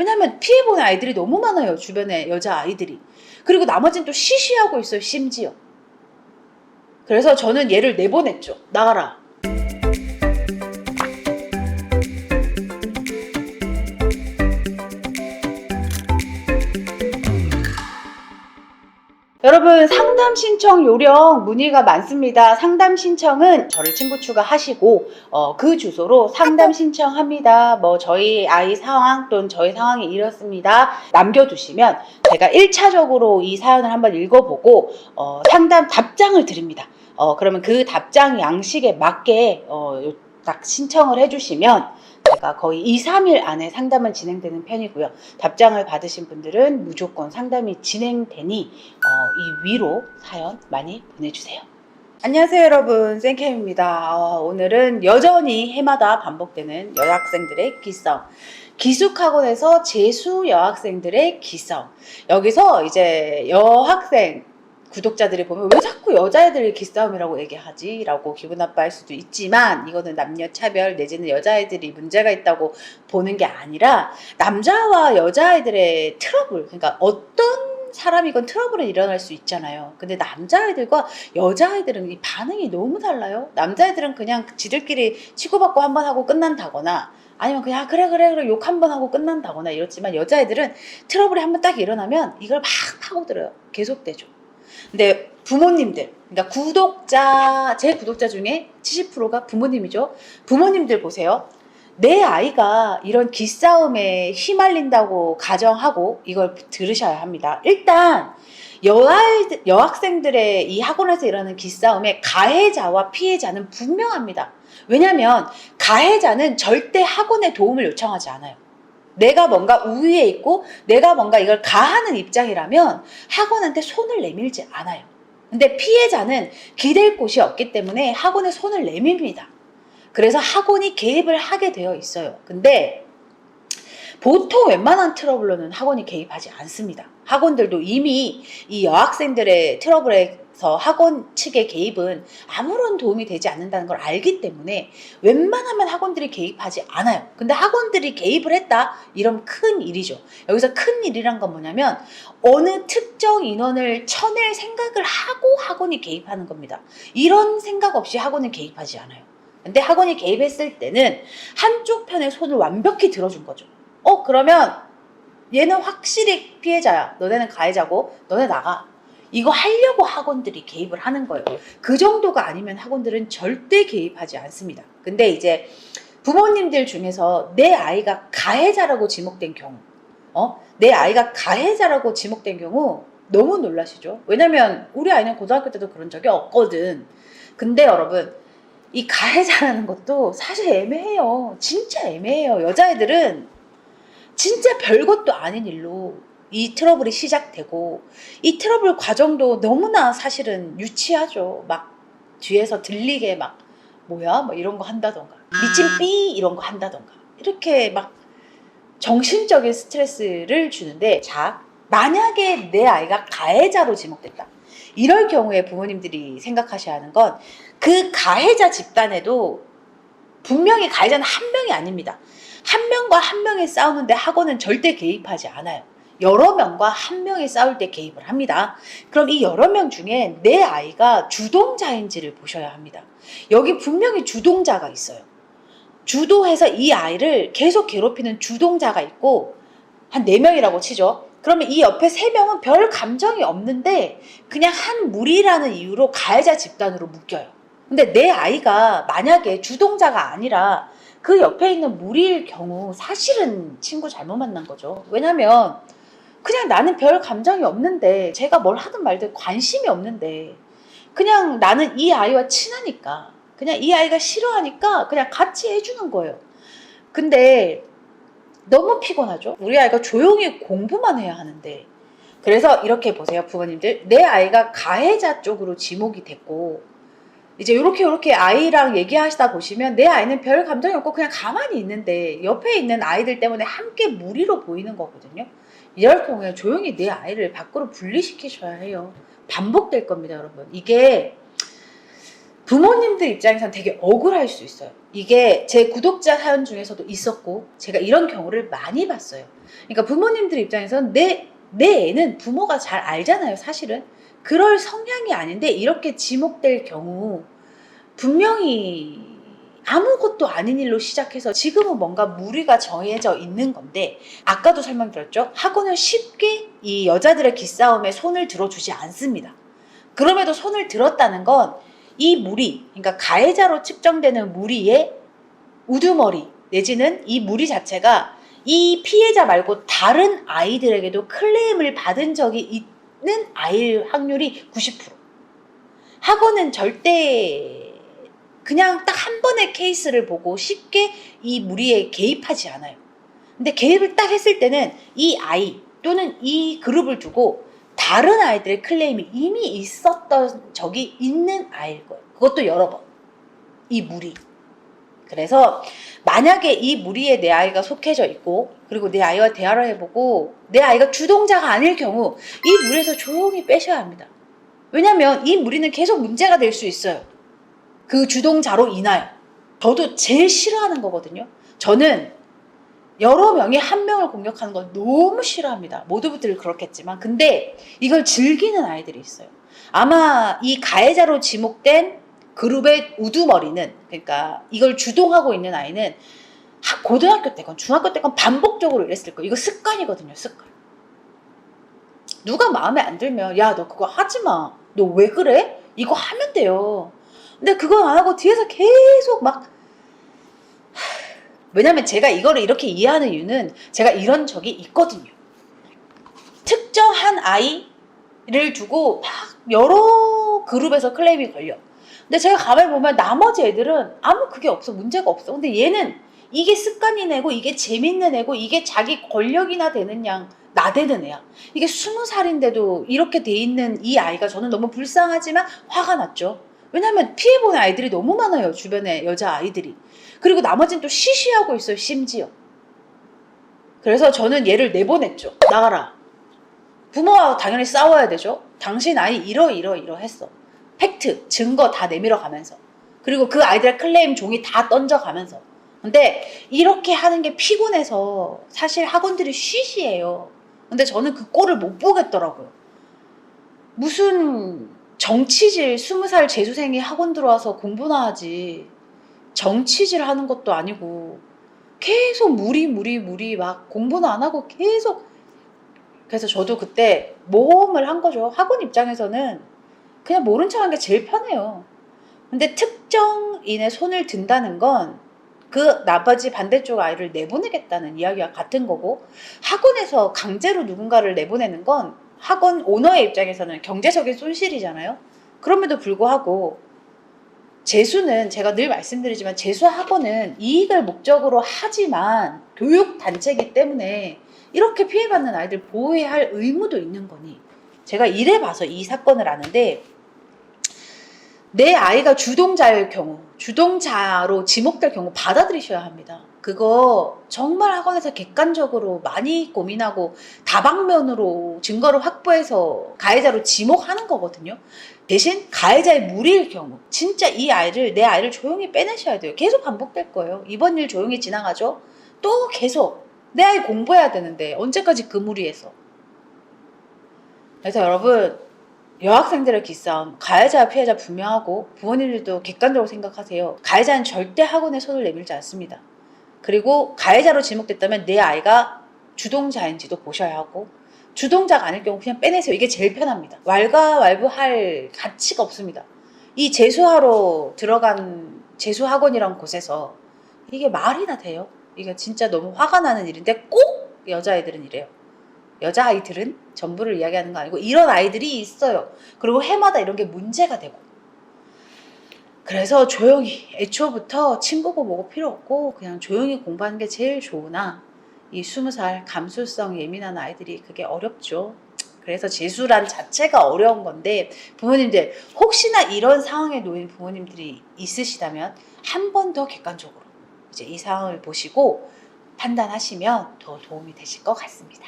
왜냐하면 피해보는 아이들이 너무 많아요. 주변에 여자아이들이. 그리고 나머지는 또 시시하고 있어요. 심지어. 그래서 저는 얘를 내보냈죠. 나가라. 여러분, 상담 신청 요령 문의가 많습니다. 상담 신청은 저를 친구 추가하시고 그 주소로 상담 신청합니다. 뭐 저희 아이 상황 또는 저희 상황이 이렇습니다. 남겨두시면 제가 1차적으로 이 사연을 한번 읽어보고 상담 답장을 드립니다. 그러면 그 답장 양식에 맞게 딱 신청을 해주시면 제가 거의 2, 3일 안에 상담은 진행되는 편이고요. 답장을 받으신 분들은 무조건 상담이 진행되니 이 위로 사연 많이 보내주세요. 안녕하세요 여러분, 쌤캠입니다. 오늘은 여전히 해마다 반복되는 여학생들의 기싸움, 기숙학원에서 재수 여학생들의 기싸움. 여기서 이제 여학생 구독자들이 보면 왜 자꾸 여자애들이 기싸움이라고 얘기하지? 라고 기분 나빠할 수도 있지만 이거는 남녀차별 내지는 여자애들이 문제가 있다고 보는 게 아니라 남자와 여자애들의 트러블, 그러니까 어떤 사람이건 트러블은 일어날 수 있잖아요. 근데 남자애들과 여자애들은 이 반응이 너무 달라요. 남자애들은 그냥 지들끼리 치고받고 한번 하고 끝난다거나 아니면 그냥 그래 욕 한번 하고 끝난다거나 이렇지만 여자애들은 트러블이 한번 딱 일어나면 이걸 막 파고들어요. 계속되죠. 근데 부모님들, 그러니까 제 구독자 중에 70%가 부모님이죠. 부모님들 보세요. 내 아이가 이런 기싸움에 휘말린다고 가정하고 이걸 들으셔야 합니다. 일단 여학생들의 이 학원에서 일어나는 기싸움의 가해자와 피해자는 분명합니다. 왜냐하면 가해자는 절대 학원에 도움을 요청하지 않아요. 내가 뭔가 우위에 있고 내가 뭔가 이걸 가하는 입장이라면 학원한테 손을 내밀지 않아요. 근데 피해자는 기댈 곳이 없기 때문에 학원에 손을 내밉니다. 그래서 학원이 개입을 하게 되어 있어요. 근데 보통 웬만한 트러블로는 학원이 개입하지 않습니다. 학원들도 이미 이 여학생들의 트러블에서 학원 측의 개입은 아무런 도움이 되지 않는다는 걸 알기 때문에 웬만하면 학원들이 개입하지 않아요. 근데 학원들이 개입을 했다? 이러면 큰 일이죠. 여기서 큰 일이란 건 뭐냐면 어느 특정 인원을 쳐낼 생각을 하고 학원이 개입하는 겁니다. 이런 생각 없이 학원은 개입하지 않아요. 근데 학원이 개입했을 때는 한쪽 편의 손을 완벽히 들어준 거죠. 그러면 얘는 확실히 피해자야. 너네는 가해자고 너네 나가. 이거 하려고 학원들이 개입을 하는 거예요. 그 정도가 아니면 학원들은 절대 개입하지 않습니다. 근데 이제 부모님들 중에서 내 아이가 가해자라고 지목된 경우 내 아이가 가해자라고 지목된 경우 너무 놀라시죠? 왜냐면 우리 아이는 고등학교 때도 그런 적이 없거든. 근데 여러분 이 가해자라는 것도 사실 애매해요. 진짜 애매해요. 여자애들은 진짜 별것도 아닌 일로 이 트러블이 시작되고 이 트러블 과정도 너무나 사실은 유치하죠. 막 뒤에서 들리게 막 뭐야? 뭐 이런 거 한다던가 미친 삐 이런 거 한다던가 이렇게 막 정신적인 스트레스를 주는데 자, 만약에 내 아이가 가해자로 지목됐다. 이럴 경우에 부모님들이 생각하셔야 하는 건 그 가해자 집단에도 분명히 가해자는 한 명이 아닙니다. 한 명과 한 명의 싸우는데 학원은 절대 개입하지 않아요. 여러 명과 한 명이 싸울 때 개입을 합니다. 그럼 이 여러 명 중에 내 아이가 주동자인지를 보셔야 합니다. 여기 분명히 주동자가 있어요. 주도해서 이 아이를 계속 괴롭히는 주동자가 있고 한 4명이라고 치죠. 그러면 이 옆에 3명은 별 감정이 없는데 그냥 한 무리라는 이유로 가해자 집단으로 묶여요. 근데 내 아이가 만약에 주동자가 아니라 그 옆에 있는 무리일 경우 사실은 친구 잘못 만난 거죠. 왜냐면 그냥 나는 별 감정이 없는데 제가 뭘 하든 말든 관심이 없는데 그냥 나는 이 아이와 친하니까 그냥 이 아이가 싫어하니까 그냥 같이 해주는 거예요. 근데 너무 피곤하죠. 우리 아이가 조용히 공부만 해야 하는데 그래서 이렇게 보세요 부모님들. 내 아이가 가해자 쪽으로 지목이 됐고 이제 요렇게 아이랑 얘기하시다 보시면 내 아이는 별 감정이 없고 그냥 가만히 있는데 옆에 있는 아이들 때문에 함께 무리로 보이는 거거든요. 이럴 경우에 조용히 내 아이를 밖으로 분리시키셔야 해요. 반복될 겁니다 여러분. 이게 부모님들 입장에서는 되게 억울할 수 있어요. 이게 제 구독자 사연 중에서도 있었고 제가 이런 경우를 많이 봤어요. 그러니까 부모님들 입장에서는 내 애는 부모가 잘 알잖아요. 사실은 그럴 성향이 아닌데 이렇게 지목될 경우 분명히 아무것도 아닌 일로 시작해서 지금은 뭔가 무리가 정해져 있는 건데, 아까도 설명드렸죠. 학원은 쉽게 이 여자들의 기싸움에 손을 들어주지 않습니다. 그럼에도 손을 들었다는 건 이 무리, 그러니까 가해자로 측정되는 무리의 우두머리 내지는 이 무리 자체가 이 피해자 말고 다른 아이들에게도 클레임을 받은 적이 있는 아이일 확률이 90%. 학원은 절대 그냥 딱 한 번의 케이스를 보고 쉽게 이 무리에 개입하지 않아요. 근데 개입을 딱 했을 때는 이 아이 또는 이 그룹을 두고 다른 아이들의 클레임이 이미 있었던 적이 있는 아이일 거예요. 그것도 여러 번. 이 무리. 그래서 만약에 이 무리에 내 아이가 속해져 있고 그리고 내 아이와 대화를 해보고 내 아이가 주동자가 아닐 경우 이 무리에서 조용히 빼셔야 합니다. 왜냐하면 이 무리는 계속 문제가 될 수 있어요. 그 주동자로 인하여. 저도 제일 싫어하는 거거든요. 저는 여러 명이 한 명을 공격하는 건 너무 싫어합니다. 모두들 그렇겠지만. 근데 이걸 즐기는 아이들이 있어요. 아마 이 가해자로 지목된 그룹의 우두머리는, 그러니까 이걸 주동하고 있는 아이는 고등학교 때건 중학교 때건 반복적으로 이랬을 거예요. 이거 습관이거든요. 습관. 누가 마음에 안 들면 야, 너 그거 하지 마. 너 왜 그래? 이거 하면 돼요. 근데 그건 안 하고 뒤에서 계속 막, 왜냐면 제가 이거를 이렇게 이해하는 이유는 제가 이런 적이 있거든요. 특정한 아이를 두고 막 여러 그룹에서 클레임이 걸려. 근데 제가 가만히 보면 나머지 애들은 아무 그게 없어. 문제가 없어. 근데 얘는 이게 습관인 애고 이게 재밌는 애고 이게 자기 권력이나 되는 양 나대는 애야. 이게 20살인데도 이렇게 돼 있는 이 아이가 저는 너무 불쌍하지만 화가 났죠. 왜냐면 피해보는 아이들이 너무 많아요. 주변에 여자 아이들이. 그리고 나머지는 또 시시하고 있어요. 심지어. 그래서 저는 얘를 내보냈죠. 나가라. 부모와 당연히 싸워야 되죠. 당신 아이 이러했어. 팩트, 증거 다 내밀어 가면서. 그리고 그 아이들의 클레임 종이 다 던져가면서. 근데 이렇게 하는 게 피곤해서 사실 학원들이 쉬쉬해요. 근데 저는 그 꼴을 못 보겠더라고요. 무슨 정치질 20살 재수생이 학원 들어와서 공부나 하지. 정치질 하는 것도 아니고 계속 무리 막 공부는 안 하고 계속. 그래서 저도 그때 모험을 한 거죠. 학원 입장에서는 그냥 모른 척 하는 게 제일 편해요. 근데 특정인의 손을 든다는 건 그 나머지 반대쪽 아이를 내보내겠다는 이야기와 같은 거고, 학원에서 강제로 누군가를 내보내는 건 학원 오너의 입장에서는 경제적인 손실이잖아요. 그럼에도 불구하고 재수는 제가 늘 말씀드리지만 재수학원은 이익을 목적으로 하지만 교육단체이기 때문에 이렇게 피해받는 아이들 보호해야 할 의무도 있는 거니, 제가 이래봐서 이 사건을 아는데, 내 아이가 주동자일 경우, 주동자로 지목될 경우 받아들이셔야 합니다. 그거 정말 학원에서 객관적으로 많이 고민하고 다방면으로 증거를 확보해서 가해자로 지목하는 거거든요. 대신 가해자의 무리일 경우 진짜 이 아이를, 내 아이를 조용히 빼내셔야 돼요. 계속 반복될 거예요. 이번 일 조용히 지나가죠. 또 계속 내 아이 공부해야 되는데 언제까지 그 무리에서. 그래서 여러분, 여학생들의 기싸움, 가해자와 피해자 분명하고 부모님들도 객관적으로 생각하세요. 가해자는 절대 학원에 손을 내밀지 않습니다. 그리고 가해자로 지목됐다면 내 아이가 주동자인지도 보셔야 하고, 주동자가 아닐 경우 그냥 빼내세요. 이게 제일 편합니다. 왈가왈부할 가치가 없습니다. 이 재수하러 들어간 재수학원이란 곳에서 이게 말이나 돼요? 이게 진짜 너무 화가 나는 일인데 꼭 여자아이들은 이래요. 여자아이들은 전부를 이야기하는 거 아니고 이런 아이들이 있어요. 그리고 해마다 이런 게 문제가 되고. 그래서 조용히 애초부터 친구고 뭐고 필요 없고 그냥 조용히 공부하는 게 제일 좋으나, 이 20살 감수성 예민한 아이들이 그게 어렵죠. 그래서 재수란 자체가 어려운 건데, 부모님들 혹시나 이런 상황에 놓인 부모님들이 있으시다면 한 번 더 객관적으로 이제 이 상황을 보시고 판단하시면 더 도움이 되실 것 같습니다.